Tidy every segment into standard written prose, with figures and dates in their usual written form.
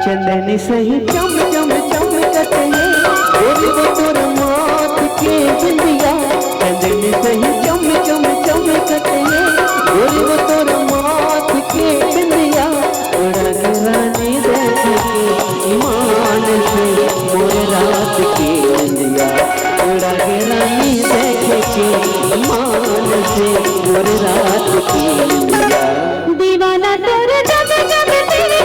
चंदन सही चम चम चमकत है गोरी वो तोर माथ के बिंदिया। चंदन सही चम चम चमकत है गोरी वो तोर माथ के बिंदिया। उड़ा के रानी देख के ईमान से मोर रात की बिंदिया। उड़ा के रानी देख के ईमान से मोर रात की बिंदिया। दीवाना तोर जब जब तेरी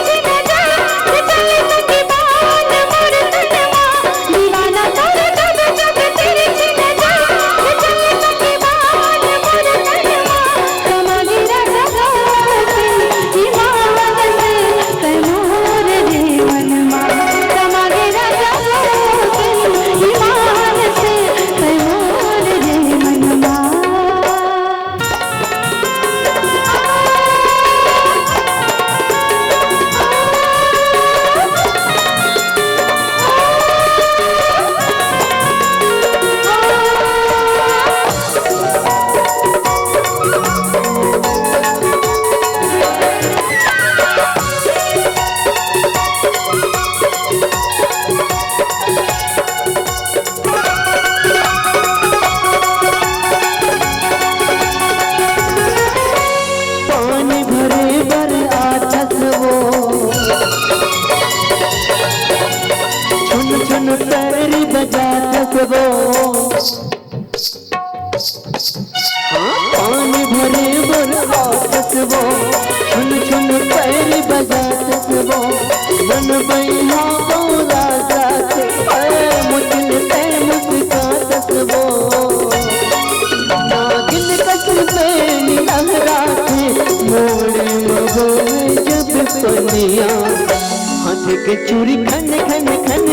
पैरी बजा सकबो। पानी भरे बर सकबो छुन छुन पैरी बजा सकबो। मन बैहा बोला जात मुझे ते मुस्का सकबो। नागिन कसर पे लहरा के मोड़े मगो जब पनिया हाथ के चूड़ी खन खन खन